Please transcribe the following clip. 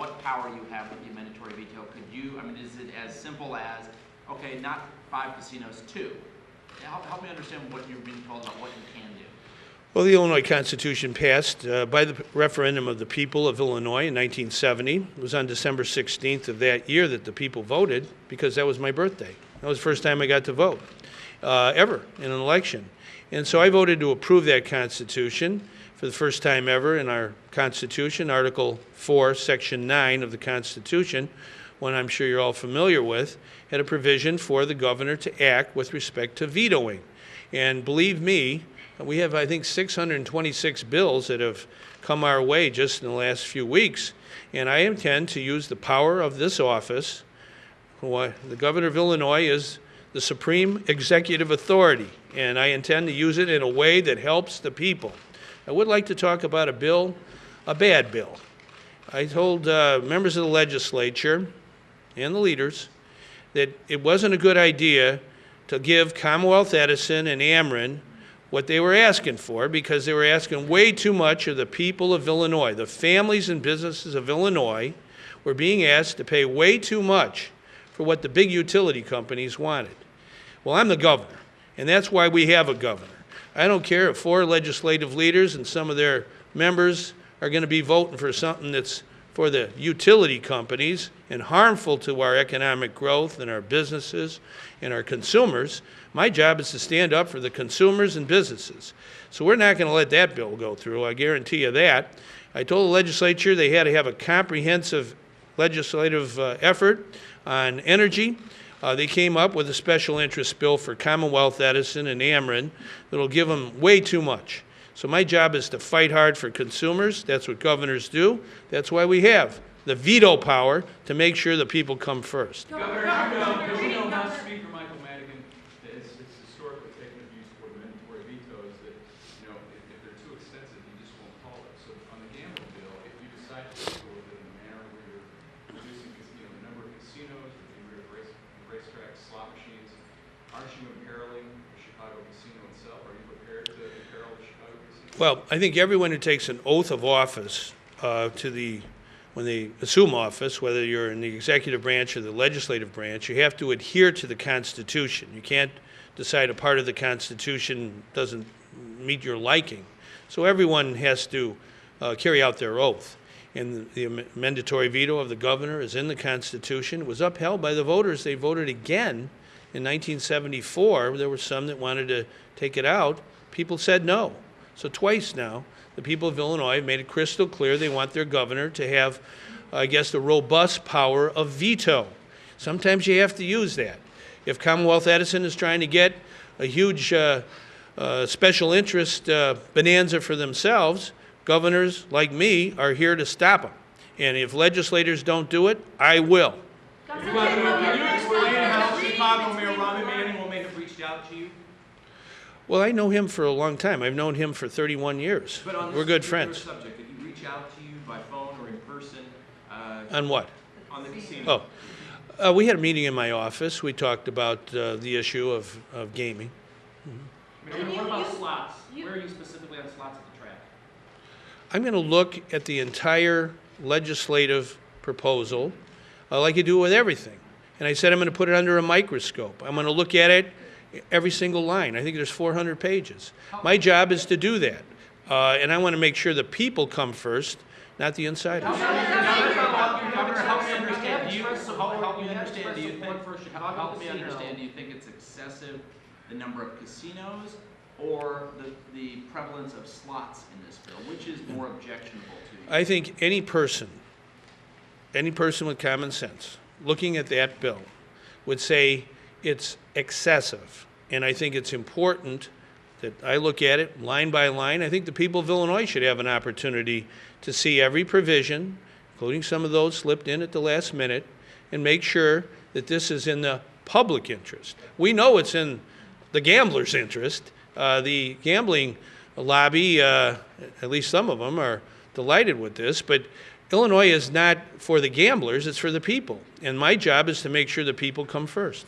what power you have with the mandatory veto. Could you, I mean, is it as simple as, okay, not 5 casinos, 2? Help me understand what you're being told about what you can do. Well, the Illinois Constitution passed by the referendum of the people of Illinois in 1970. It was on December 16th of that year that the people voted, because that was my birthday. That was the first time I got to vote ever in an election. And so I voted to approve that Constitution for the first time ever in our Constitution. Article 4, Section 9 of the Constitution, one I'm sure you're all familiar with, had a provision for the governor to act with respect to vetoing. And believe me, we have, I think, 626 bills that have come our way just in the last few weeks, and I intend to use the power of this office. The governor of Illinois is the supreme executive authority, and I intend to use it in a way that helps the people. I would like to talk about a bill, a bad bill. I told members of the legislature and the leaders that it wasn't a good idea to give Commonwealth Edison and Ameren what they were asking for, because they were asking way too much of the people of Illinois. The families and businesses of Illinois were being asked to pay way too much for what the big utility companies wanted. Well, I'm the governor, and that's why we have a governor. I don't care if 4 legislative leaders and some of their members are going to be voting for something that's for the utility companies and harmful to our economic growth and our businesses and our consumers. My job is to stand up for the consumers and businesses. So we're not going to let that bill go through, I guarantee you that. I told the legislature they had to have a comprehensive legislative effort on energy. They came up with a special interest bill for Commonwealth Edison and Ameren that will give them way too much. So my job is to fight hard for consumers. That's what governors do. That's why we have the veto power to make sure the people come first. Governor, do you know how Speaker Michael Madigan it's historically taken a view toward mandatory vetoes that, you know, if they're too extensive, he just won't call it. So on the gambling bill, if you decide to go with it in a manner where you're reducing, you know, the number of casinos, or getting rid of racetracks, slot machines, aren't you imperiling the Chicago casino itself? Are you prepared to imperil the Chicago casino? Well, I think everyone who takes an oath of office when they assume office, whether you're in the executive branch or the legislative branch, you have to adhere to the Constitution. You can't decide a part of the Constitution doesn't meet your liking. So everyone has to carry out their oath. And the mandatory veto of the governor is in the Constitution. It was upheld by the voters. They voted again in 1974. There were some that wanted to take it out. People said no. So twice now, the people of Illinois have made it crystal clear they want their governor to have, I guess, the robust power of veto. Sometimes you have to use that. If Commonwealth Edison is trying to get a huge special interest bonanza for themselves, governors like me are here to stop them. And if legislators don't do it, I will. Can you explain how Chicago Mayor Rahm Emanuel may have reached out to you? Well, I know him for a long time. I've known him for 31 years. But on We're good friends. Subject, did he reach out to you by phone or in person? On what? On the casino. Oh, we had a meeting in my office. We talked about the issue of gaming. Mm-hmm. What about slots? Where are you specifically on slots at the track? I'm going to look at the entire legislative proposal like you do with everything. And I said I'm going to put it under a microscope. I'm going to look at it, every single line. I think there's 400 pages. My job is to do that. And I want to make sure the people come first, not the insiders. Do you think it's excessive, the number of casinos, or the prevalence of slots in this bill? Which is more objectionable to you? I think any person with common sense looking at that bill would say it's excessive. And I think it's important that I look at it line by line. I think the people of Illinois should have an opportunity to see every provision, including some of those slipped in at the last minute, and make sure that this is in the public interest. We know it's in the gambler's interest. The gambling lobby, at least some of them, are delighted with this, but Illinois is not for the gamblers, it's for the people. And my job is to make sure the people come first.